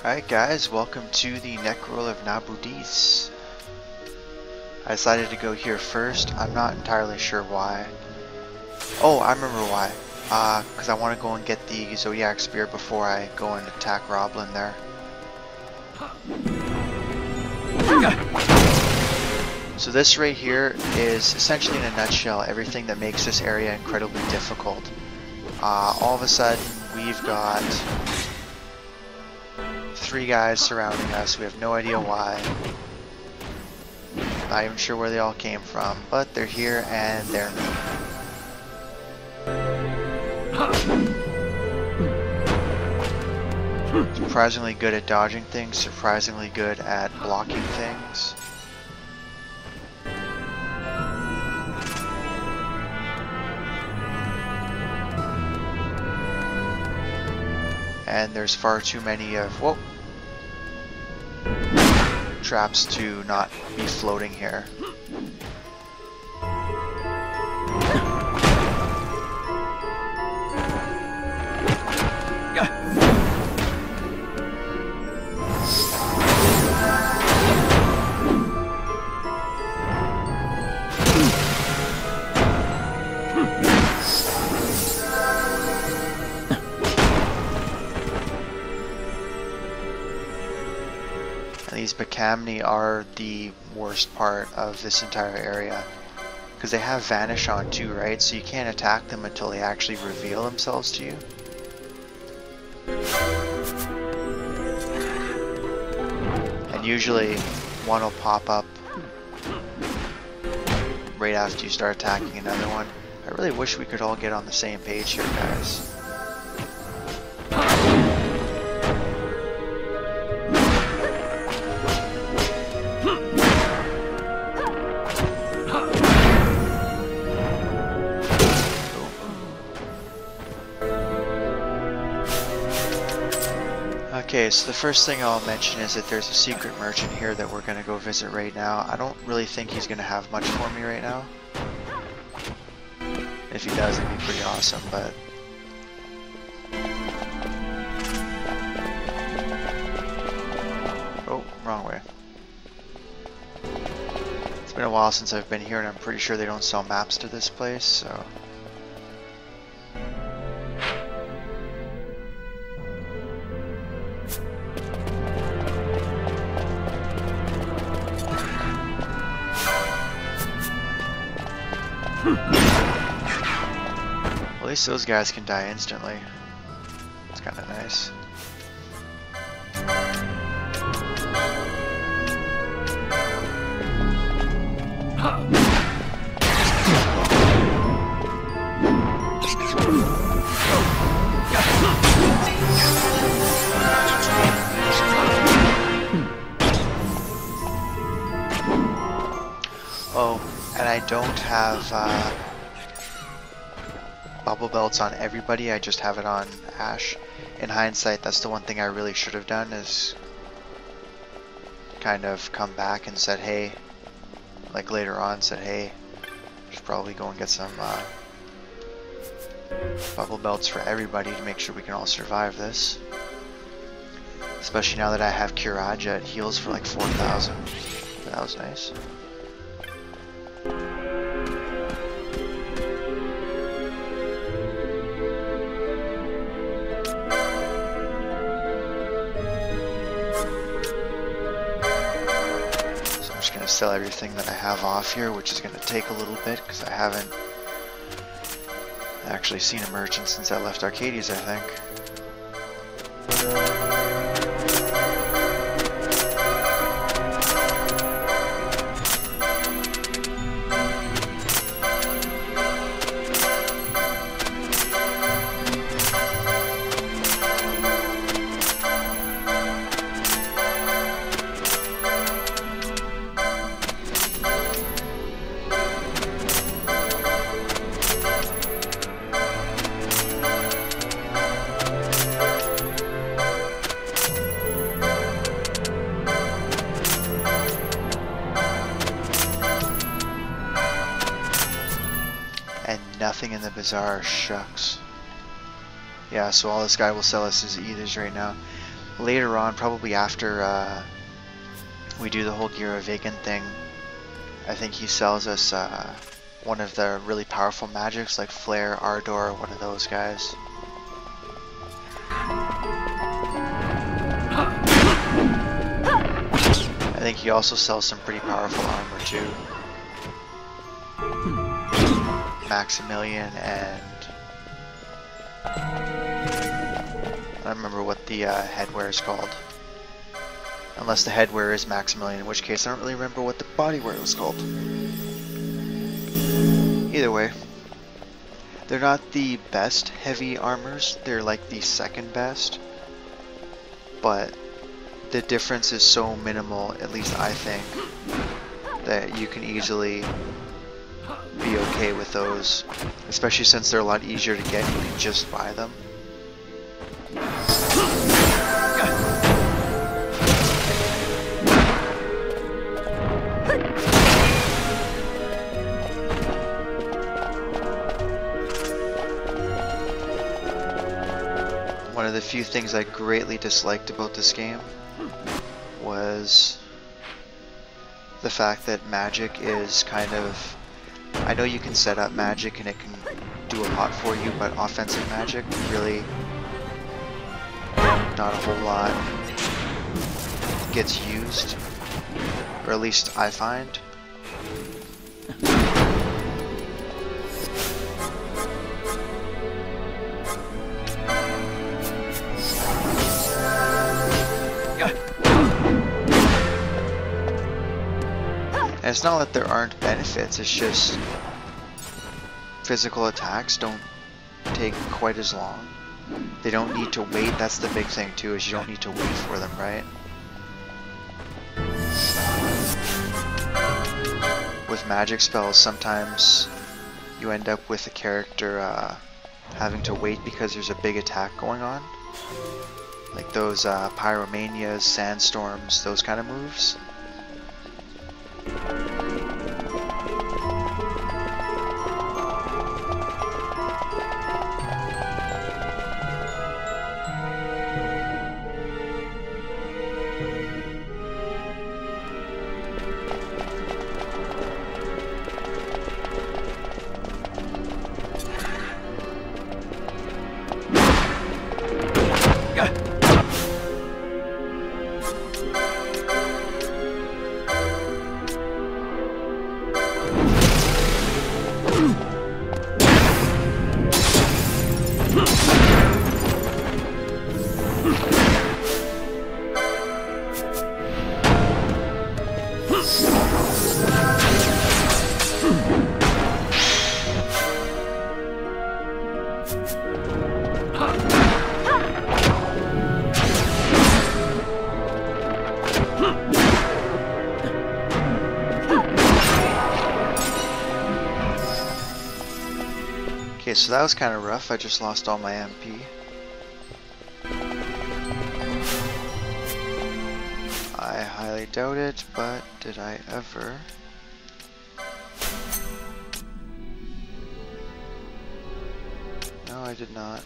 Alright guys, welcome to the Nechrol of Nabudis. I decided to go here first. I'm not entirely sure why. Oh, I remember why. Because I want to go and get the Zodiac Spear before I go and attack Roblin there. So this right here is essentially, in a nutshell, everything that makes this area incredibly difficult. All of a sudden, we've got 3 guys surrounding us. We have no idea why. Not even sure where they all came from, but they're here and they're mean. Surprisingly good at dodging things, surprisingly good at blocking things. And there's far too many of traps to not be floating here. These Bacamni are the worst part of this entire area, because they have Vanish on too, right? So you can't attack them until they actually reveal themselves to you. And usually one will pop up right after you start attacking another one. I really wish we could all get on the same page here, guys. Okay, so the first thing I'll mention is that there's a secret merchant here that we're going to go visit right now. I don't really think he's going to have much for me right now. If he does, it'd be pretty awesome, but... Oh, wrong way. It's been a while since I've been here, and I'm pretty sure they don't sell maps to this place, so... At least those guys can die instantly. It's kind of nice. Oh, and I don't have bubble belts on everybody, I just have it on Ash. In hindsight, that's the one thing I really should have done, is kind of come back and said, hey, like later on said, hey, I should probably go and get some bubble belts for everybody to make sure we can all survive this. Especially now that I have Kiraja, it heals for like 4,000. That was nice. Sell everything that I have off here, which is going to take a little bit because I haven't actually seen a merchant since I left Arcades, I think. Nothing in the bazaar, shucks. Yeah, so all this guy will sell us is ethers right now. later on, probably after we do the whole Gira Vegan thing, I think he sells us one of the really powerful magics like Flare, Ardor, one of those guys. I think he also sells some pretty powerful armor too. Maximilian and I don't remember what the headwear is called. Unless the headwear is Maximilian, in which case I don't really remember what the bodywear was called. Either way, they're not the best heavy armors, they're like the second best, but the difference is so minimal, at least I think, that you can easily be okay with those, especially since they're a lot easier to get. You can just buy them. One of the few things I greatly disliked about this game was the fact that magic is kind of, I know you can set up magic and it can do a lot for you, but offensive magic really not a whole lot gets used, or at least I find. And it's not that there aren't benefits, it's just physical attacks don't take quite as long. They don't need to wait, that's the big thing too, is you don't need to wait for them, right? With magic spells, sometimes you end up with a character having to wait because there's a big attack going on. Like those Pyromanias, Sandstorms, those kind of moves. Okay, so that was kind of rough. I just lost all my MP. I highly doubt it, but did I ever? No, I did not.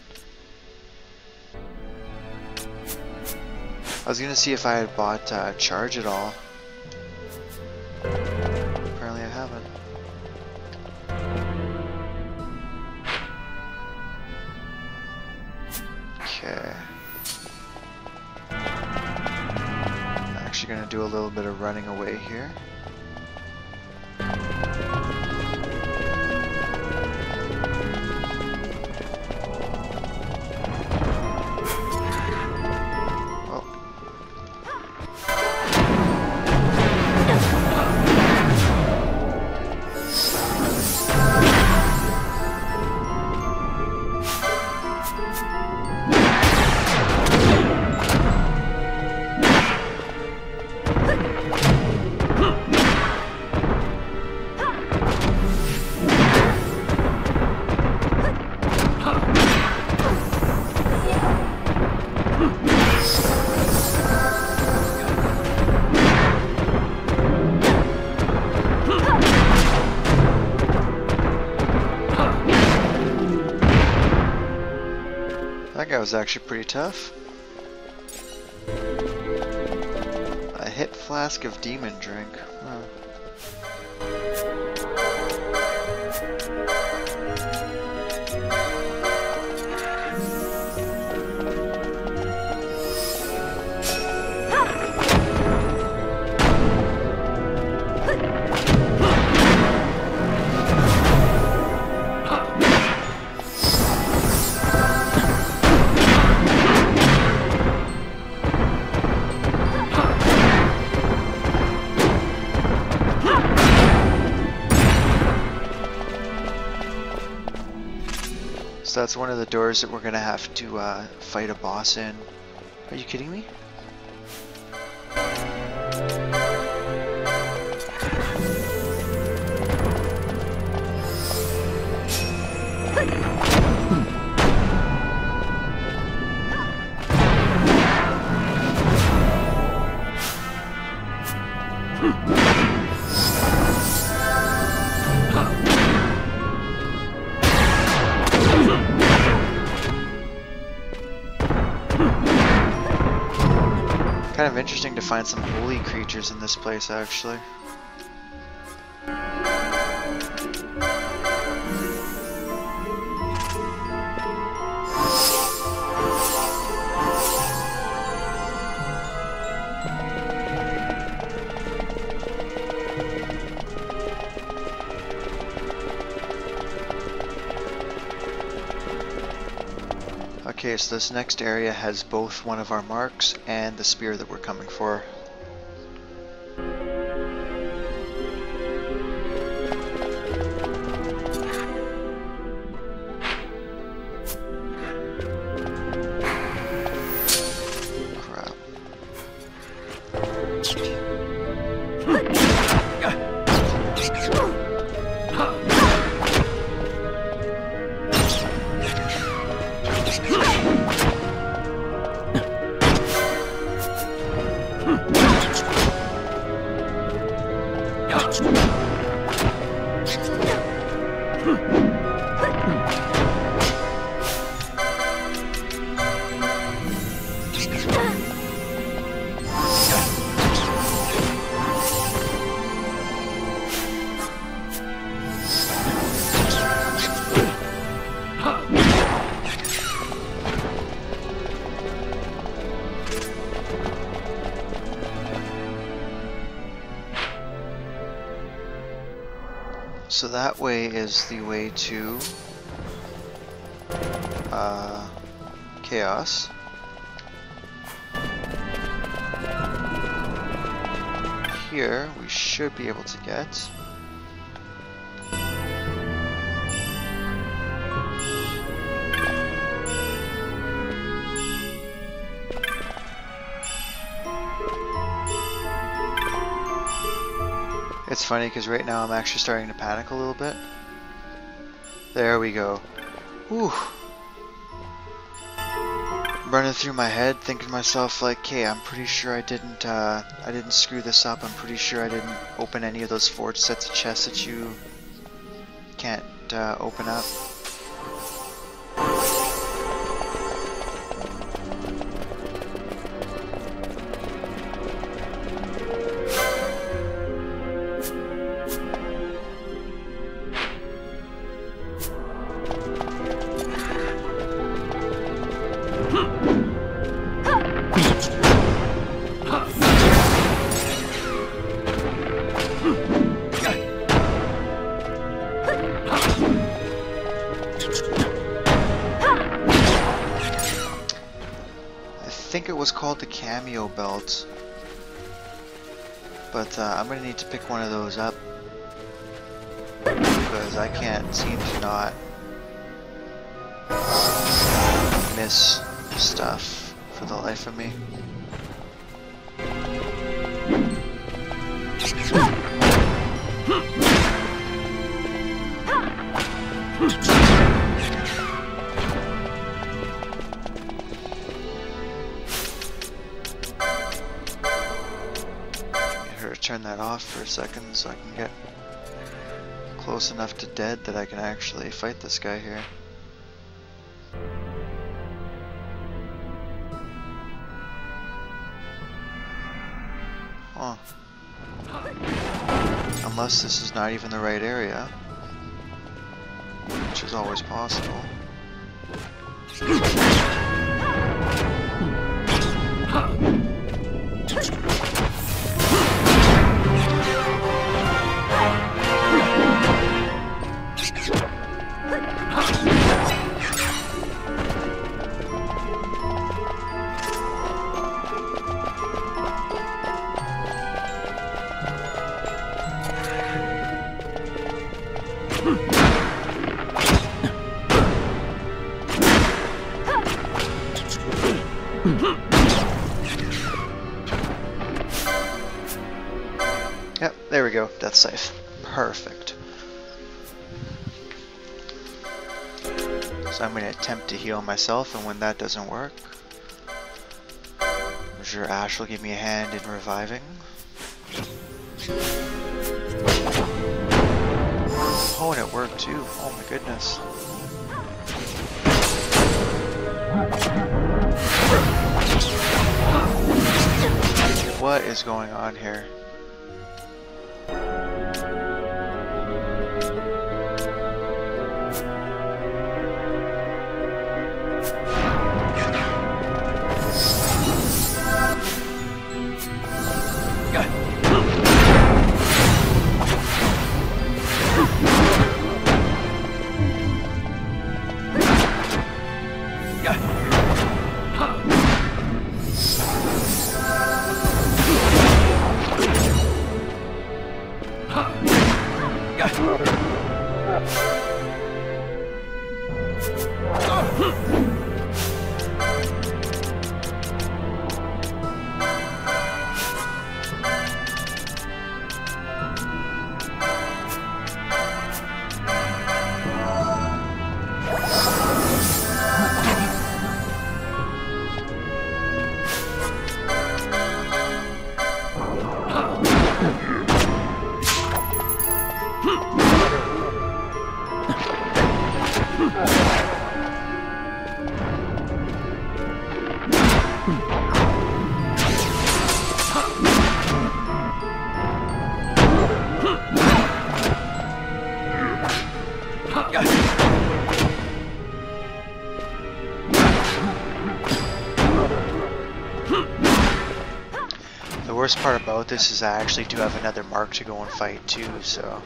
I was gonna see if I had bought charge at all. Apparently I haven't. Okay. I'm actually gonna do a little bit of running away here. That guy was actually pretty tough. Flask of demon drink. Huh. So that's one of the doors that we're gonna have to fight a boss in. Are you kidding me? Kind of interesting to find some holy creatures in this place, actually. Okay, so this next area has both one of our marks and the spear that we're coming for. Crap. So that way is the way to Chaos. Here we should be able to get It's funny because right now I'm actually starting to panic a little bit. There we go. Whew. Running through my head, thinking to myself like, "Okay, I'm pretty sure I didn't screw this up. I'm pretty sure I didn't open any of those forged sets of chests that you can't open up." I think it was called the Cameo Belt, but I'm gonna need to pick one of those up because I can't seem to not miss stuff for the life of me. Turn that off for a second so I can get close enough to dead that I can actually fight this guy here. Huh. Unless this is not even the right area, which is always possible. Yep, there we go. Deathsycthe. Perfect. So I'm going to attempt to heal myself, and when that doesn't work, I'm sure Ash will give me a hand in reviving. Oh, and it worked too. Oh my goodness. What is going on here? The worst part about this is I actually do have another mark to go and fight too, so...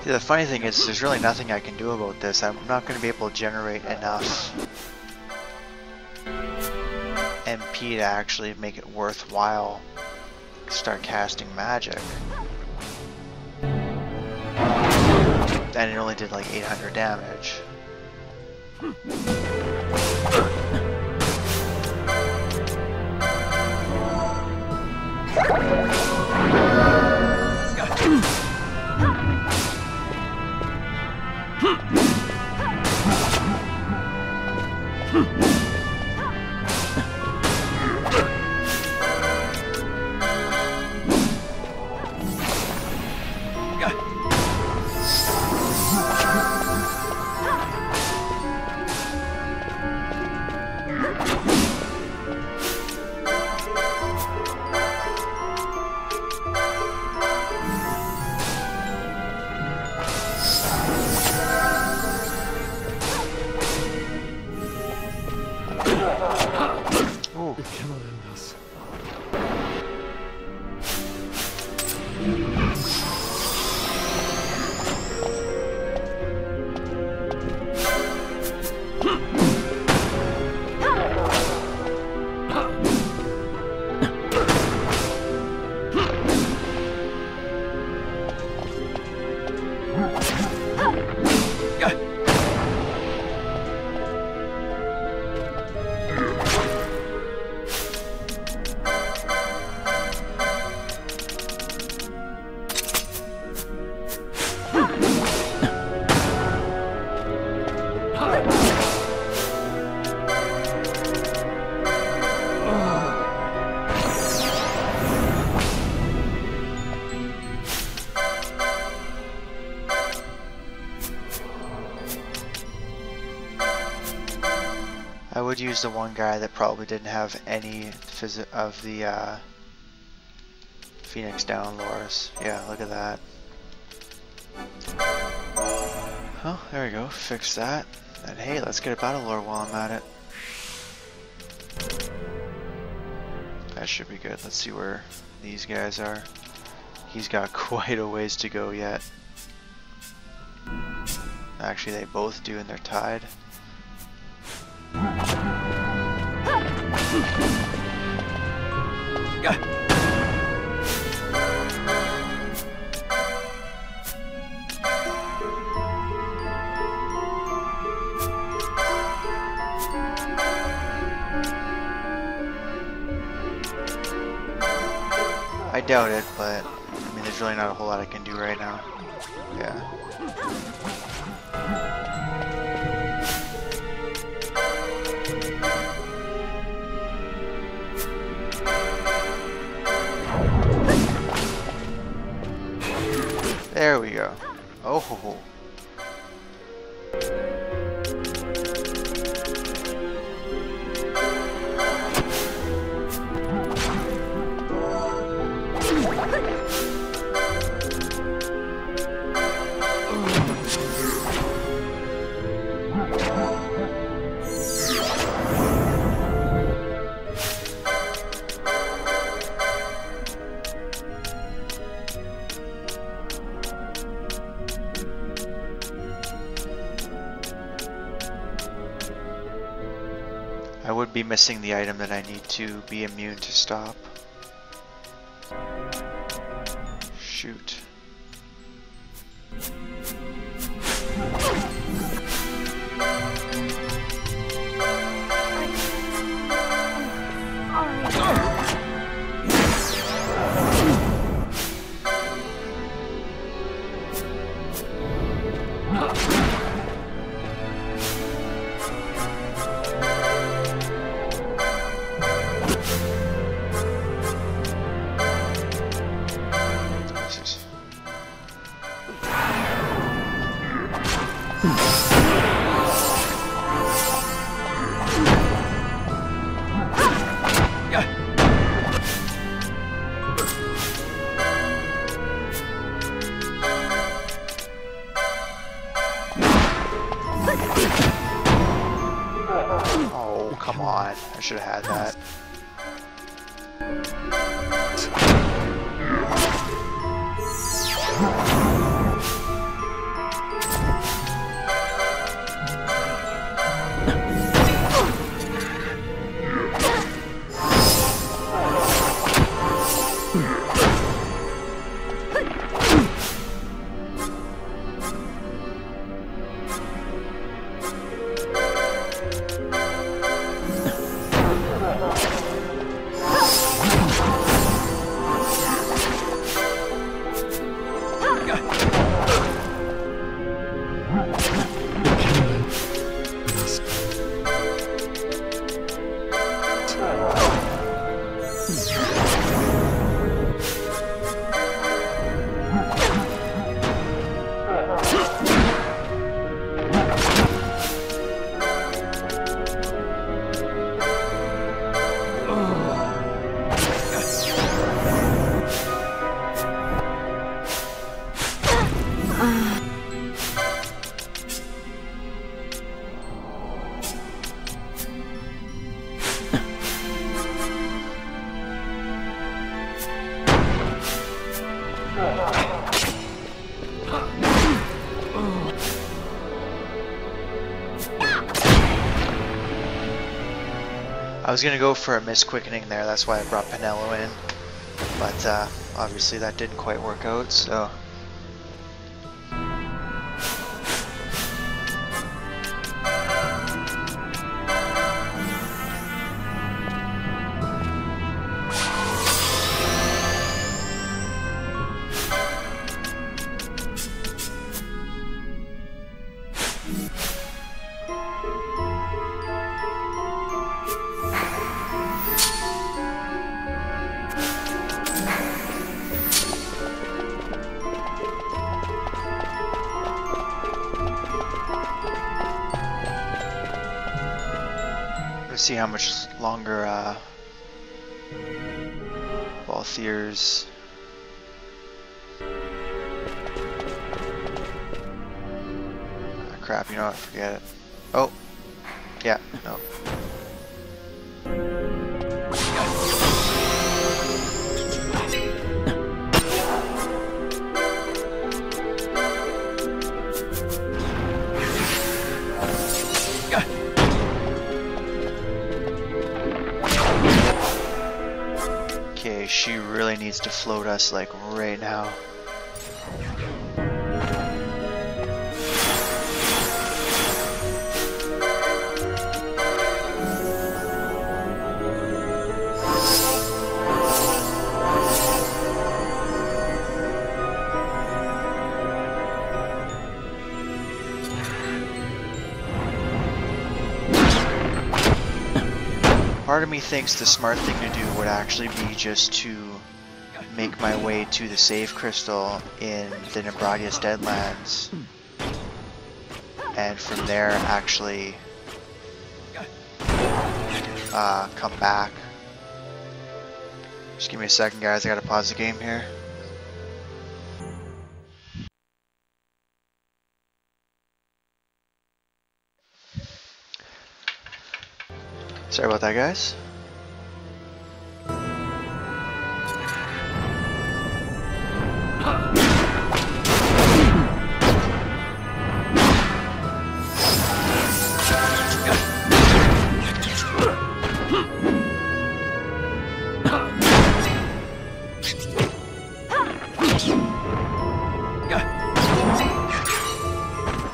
The funny thing is, there's really nothing I can do about this. I'm not going to be able to generate enough MP to actually make it worthwhile to start casting magic. And it only did like 800 damage. I would use the one guy that probably didn't have any of the Phoenix Down lures. Yeah, look at that. Oh, there we go. Fix that. And hey, let's get a battle lore while I'm at it. That should be good. Let's see where these guys are. He's got quite a ways to go yet. Actually, they both do, and they're tied. I doubt it, but I mean, there's really not a whole lot I can do right now. Yeah. There we go. Oh. I would be missing the item that I need to be immune to stop. Shoot. Oh, come on. I should have had that. I was gonna go for a miss quickening there, that's why I brought Pinello in, but obviously that didn't quite work out, so. see how much longer Balthier's crap, you know what, forget it. Oh, yeah, no. Okay, she really needs to float us like right now. Part of me thinks the smart thing to do would actually be just to make my way to the save crystal in the Nabudis Deadlands, and from there actually come back. Just give me a second, guys, I gotta pause the game here. Sorry about that, guys.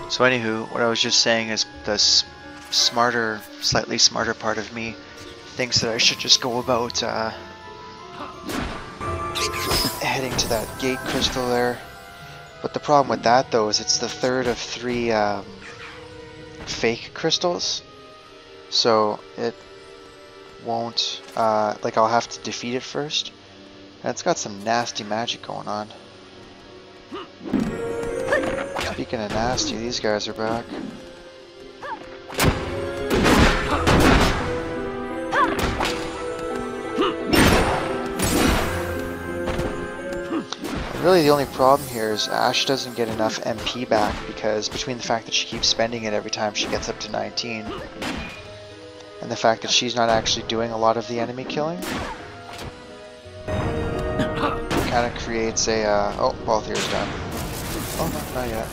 So anywho, what I was just saying is the smarter, slightly smarter part of me thinks that I should just go about heading to that gate crystal there. But the problem with that though is it's the third of 3 fake crystals, so it won't like I'll have to defeat it first, and it's got some nasty magic going on. Speaking of nasty, these guys are back. Really the only problem here is Ash doesn't get enough MP back, because between the fact that she keeps spending it every time she gets up to 19 and the fact that she's not actually doing a lot of the enemy killing, kind of creates a oh, Balthier's done. Oh no, not yet.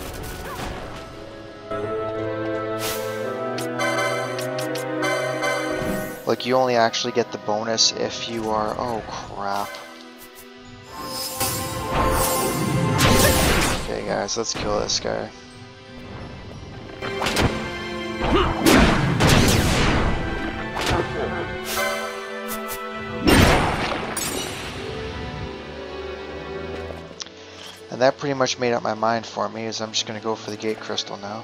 Like, you only actually get the bonus if you are, oh crap. Okay guys, let's kill this guy. And that pretty much made up my mind for me, is I'm just going to go for the gate crystal now.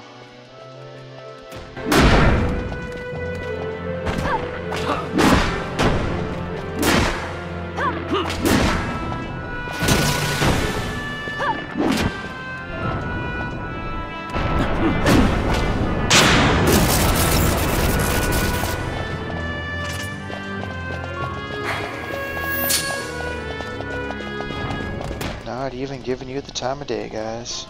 Not even giving you the time of day, guys.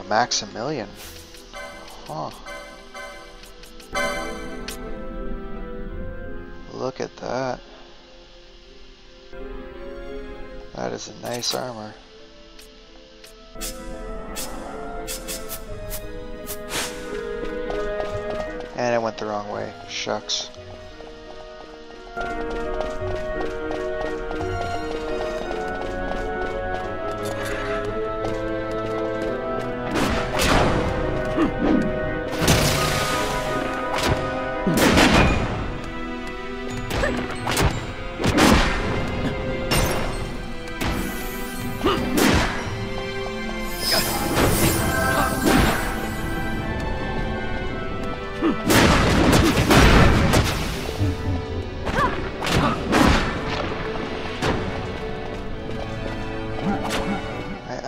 Maximilian. Huh. Look at that. That is a nice armor. And it went the wrong way. Shucks.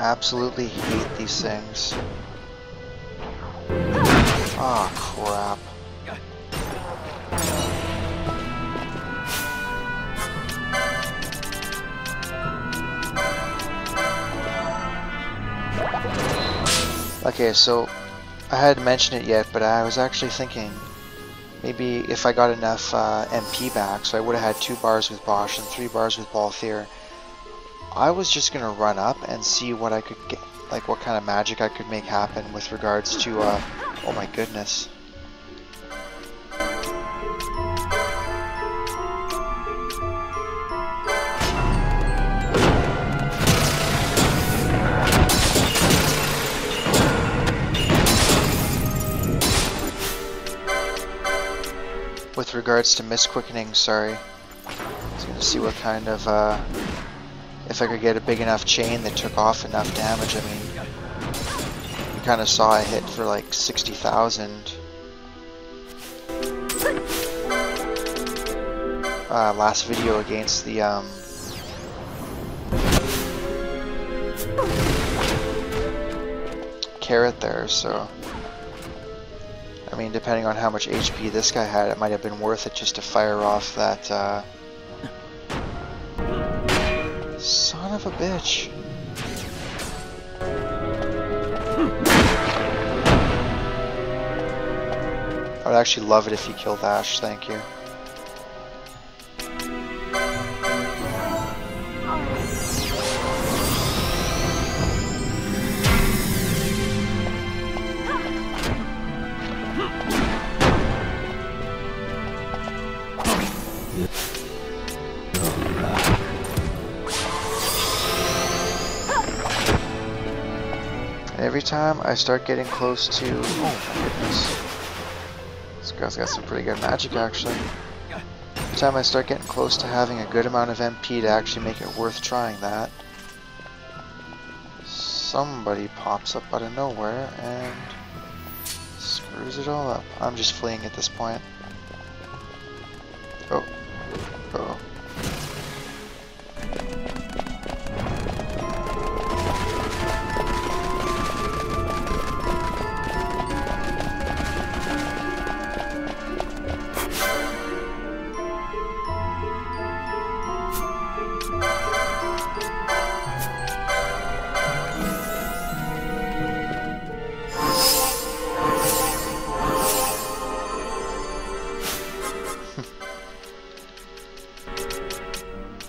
absolutely hate these things. Oh crap. Okay, so I hadn't mentioned it yet, but I was actually thinking maybe if I got enough MP back, so I would have had 2 bars with Bosch and 3 bars with Balthier. I was just gonna run up and see what I could get, like what kind of magic I could make happen with regards to, oh my goodness. With regards to Mist Quickening, sorry. I was gonna see what kind of, if I could get a big enough chain that took off enough damage. I mean, you kind of saw I hit for like 60,000. Last video against the, carrot there, so... I mean, depending on how much HP this guy had, it might have been worth it just to fire off that, son of a bitch. I would actually love it if he killed Ash, thank you. Every time I start getting close to... Oh my goodness. This guy's got some pretty good magic actually. Every time I start getting close to having a good amount of MP to actually make it worth trying that, somebody pops up out of nowhere and screws it all up. I'm just fleeing at this point. Oh. Uh-oh.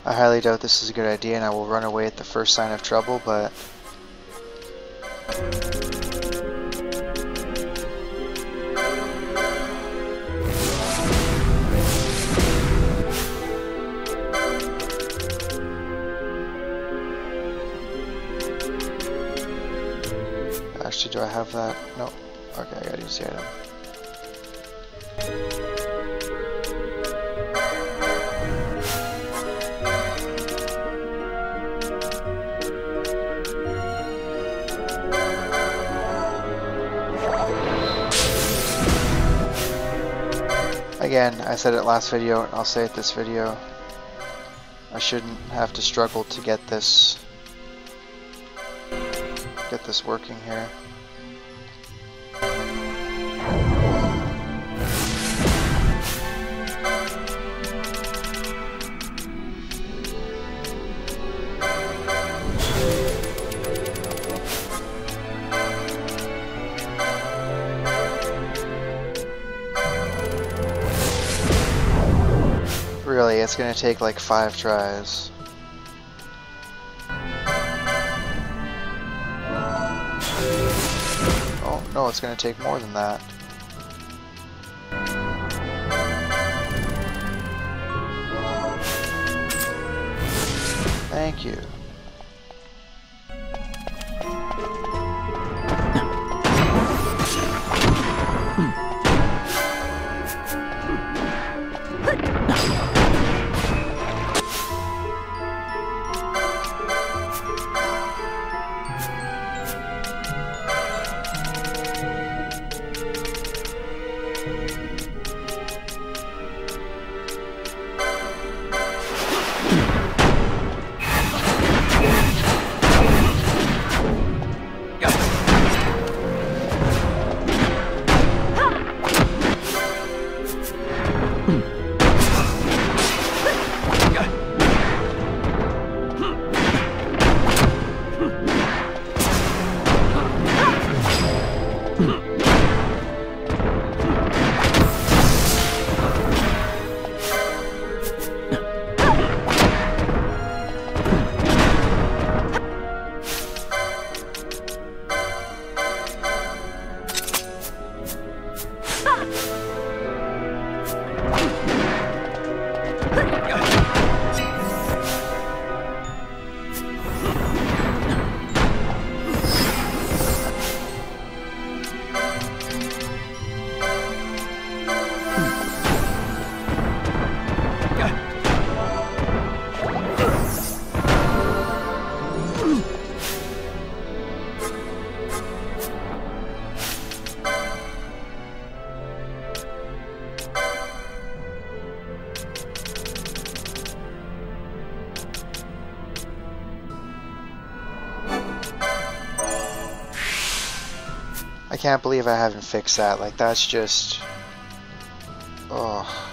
I highly doubt this is a good idea and I will run away at the first sign of trouble, but... Actually, do I have that? No. Okay, I gotta use the item. Again, I said it last video, and I'll say it this video. I shouldn't have to struggle to get this working here. Really, it's gonna take like 5 tries. Oh, no, it's gonna take more than that. Thank you. I can't believe I haven't fixed that. Like, that's just... Oh.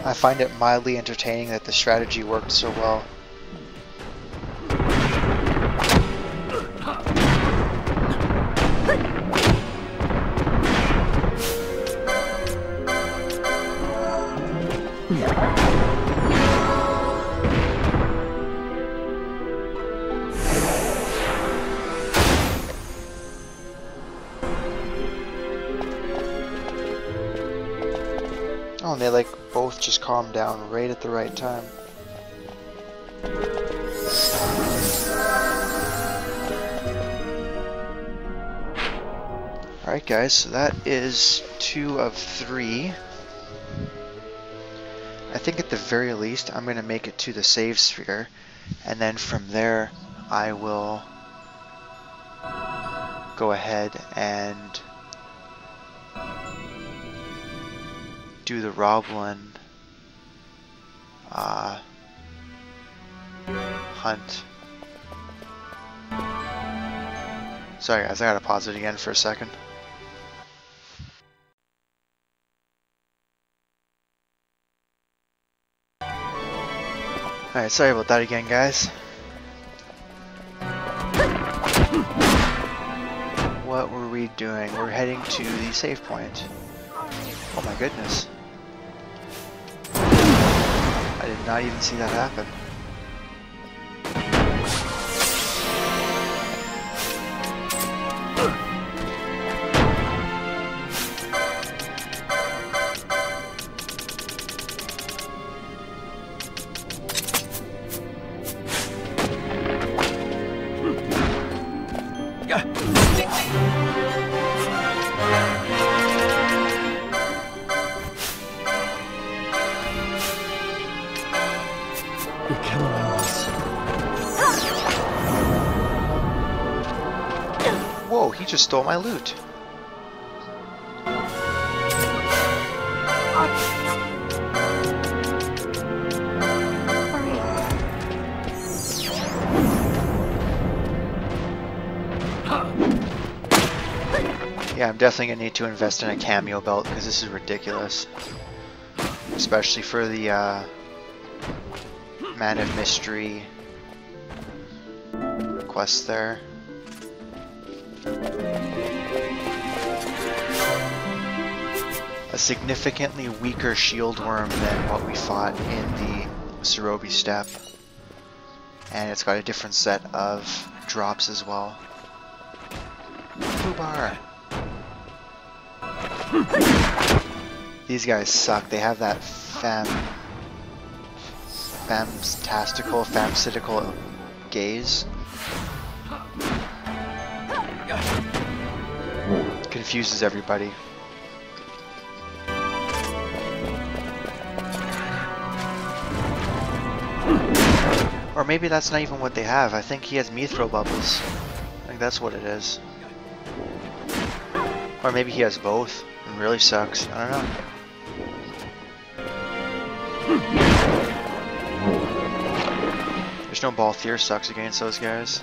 I find it mildly entertaining that the strategy worked so well. Oh, and they like both just calm down right at the right time. Alright guys, so that is 2 of 3. I think at the very least I'm going to make it to the save sphere, and then from there I will go ahead and do the Roblin hunt. Sorry guys, I gotta pause it again for a second. Alright, sorry about that again guys. What were we doing? We're heading to the save point. Oh my goodness. I did not even see that happen. Whoa, he just stole my loot. Yeah, I'm definitely gonna need to invest in a cameo belt because this is ridiculous. Especially for the Man of Mystery quest there. A significantly weaker shield worm than what we fought in the Cerobi Steppe. And it's got a different set of drops as well. Foobar! These guys suck. They have that famcitical gaze. Confuses everybody. Or maybe that's not even what they have. I think he has Mithril bubbles. I think that's what it is. Or maybe he has both. It really sucks. I don't know. There's no Balthier sucks against those guys.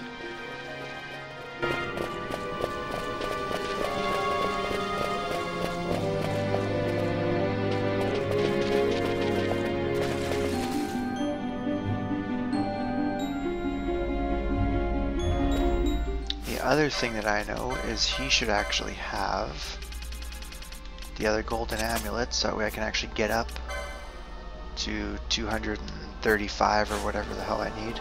The other thing that I know is he should actually have the other golden amulet, so that way I can actually get up to 235 or whatever the hell I need.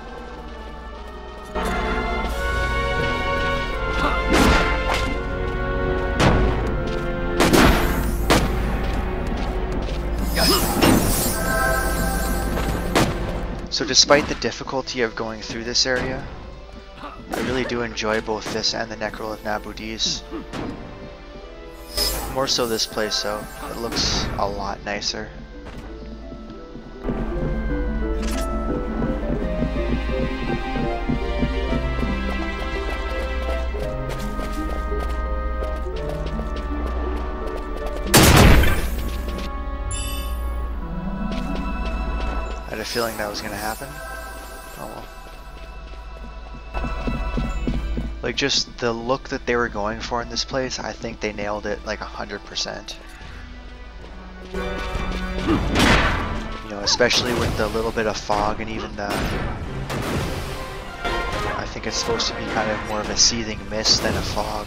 So despite the difficulty of going through this area, I really do enjoy both this and the Nechrol of Nabudis. More so this place though. It looks a lot nicer. I had a feeling that was gonna happen. Oh well. Like, just the look that they were going for in this place, I think they nailed it like 100%. You know, especially with the little bit of fog and even the... I think it's supposed to be kind of more of a seething mist than a fog.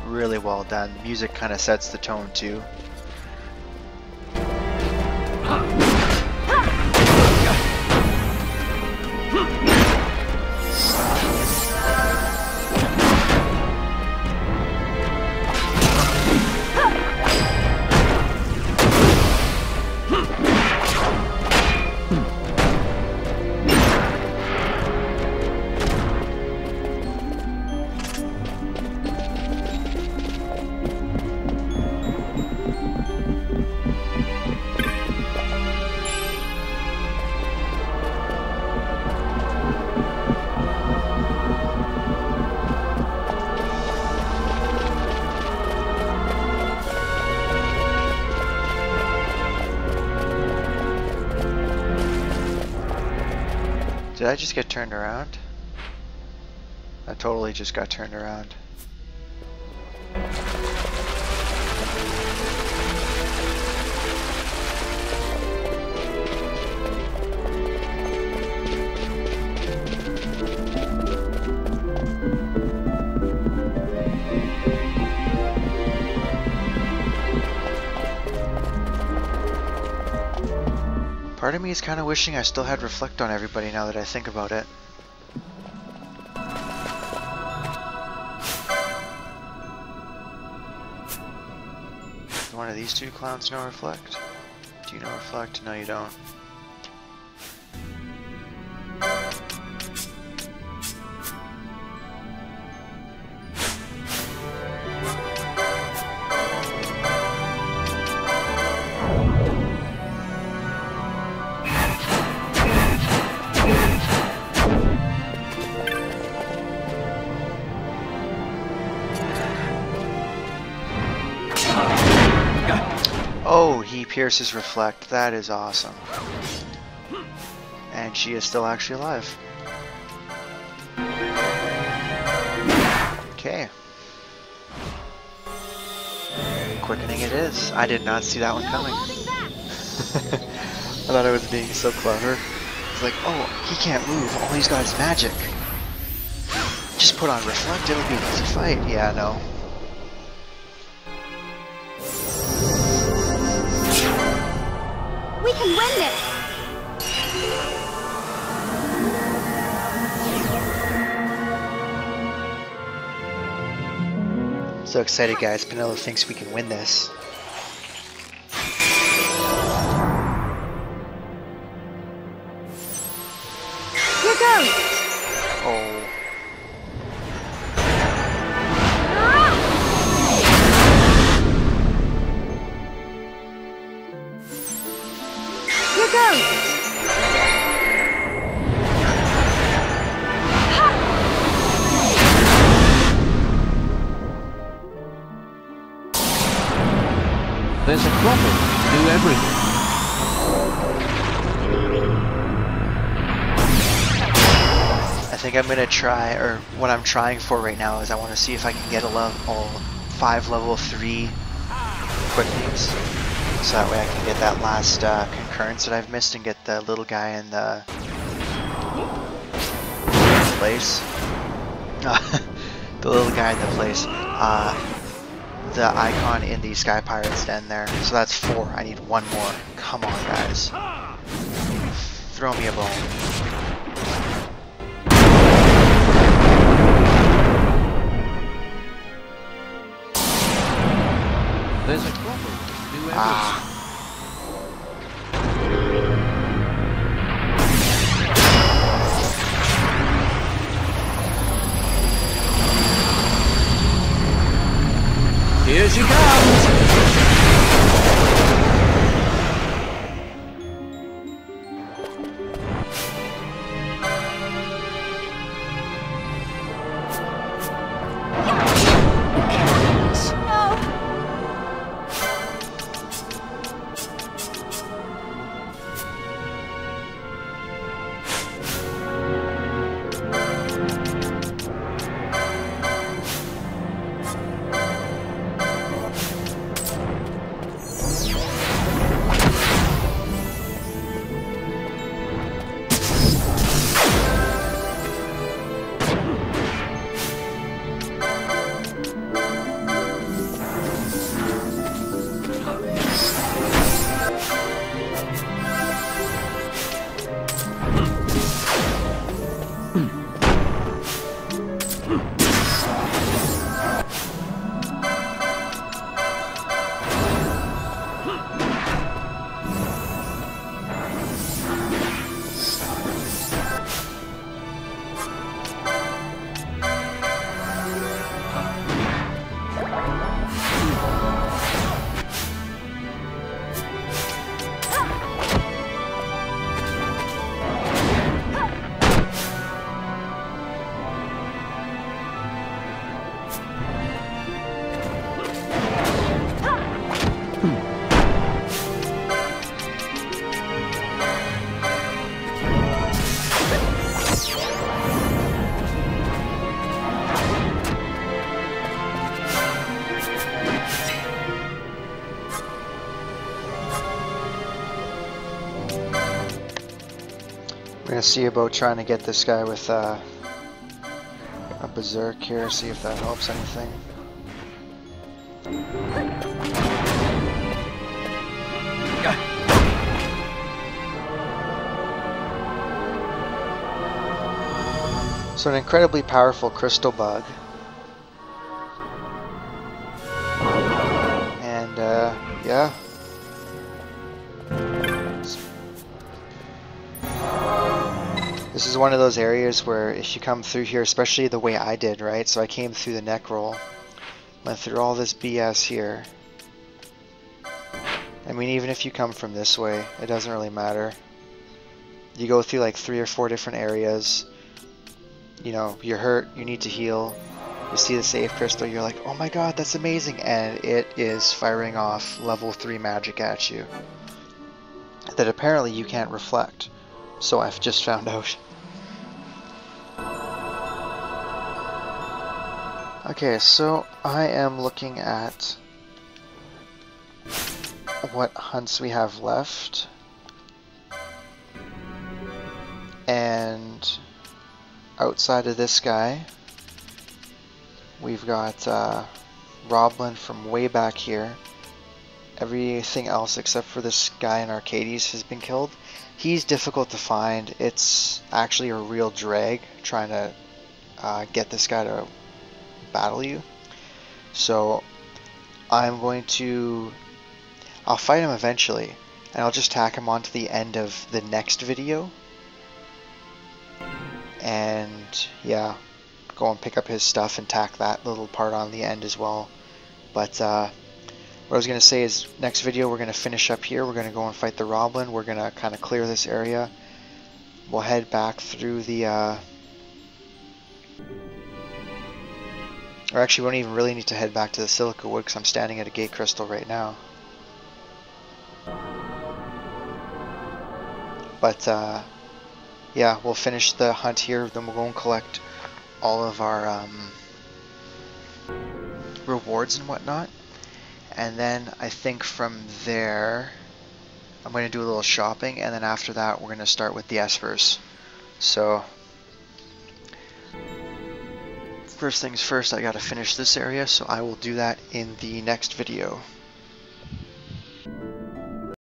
Really well done. Music kind of sets the tone too. Did I just get turned around? I totally just got turned around. Part of me is kind of wishing I still had reflect on everybody now that I think about it. One of these two clowns know reflect? Do you know reflect? No, you don't. Oh, he pierces reflect. That is awesome. And she is still actually alive. Okay. Quickening it is. I did not see that one coming. I thought I was being so clever. It's like, oh, he can't move. All he's got is magic. Just put on reflect, it'll be an easy fight. Yeah, no. We can win this! So excited, guys. Penelo thinks we can win this. Here goes! Oh. Here goes! There's a problem to do everything. I think I'm gonna try, or what I'm trying for right now is I want to see if I can get a level 5 level 3 quickenings, so that way I can get that last concurrence that I've missed and get the little guy in the place. The little guy in the place. The icon in the Sky Pirate's Den there. So that's 4. I need 1 more. Come on, guys. Throw me a bone. There's a problem to do everything. Ah. Here she comes! We're gonna see about trying to get this guy with a berserk here, see if that helps anything. So an incredibly powerful crystal bug. And yeah. This is one of those areas where if you come through here, especially the way I did, right? So I came through the Nechrol, went through all this BS here. I mean, even if you come from this way, it doesn't really matter. You go through like 3 or 4 different areas. You know, you're hurt, you need to heal. You see the save crystal, you're like, oh my god, that's amazing. And it is firing off level 3 magic at you that apparently you can't reflect. So I've just found out. Okay, so I am looking at what hunts we have left. And outside of this guy, we've got Roblin from way back here. Everything else except for this guy in Arcades has been killed. He's difficult to find. It's actually a real drag trying to get this guy to battle you. So I'm going to... I'll fight him eventually, and I'll just tack him onto the end of the next video. And yeah, go and pick up his stuff and tack that little part on the end as well. But what I was going to say is, next video we're going to finish up here. We're going to go and fight the Roblin. We're going to kind of clear this area. We'll head back through the... Or actually, we don't even really need to head back to the Silica Wood because I'm standing at a gate crystal right now. But yeah, we'll finish the hunt here. Then we'll go and collect all of our rewards and whatnot. And then I think from there, I'm going to do a little shopping. And then after that, we're going to start with the Espers. So first things first, I got to finish this area. So I will do that in the next video.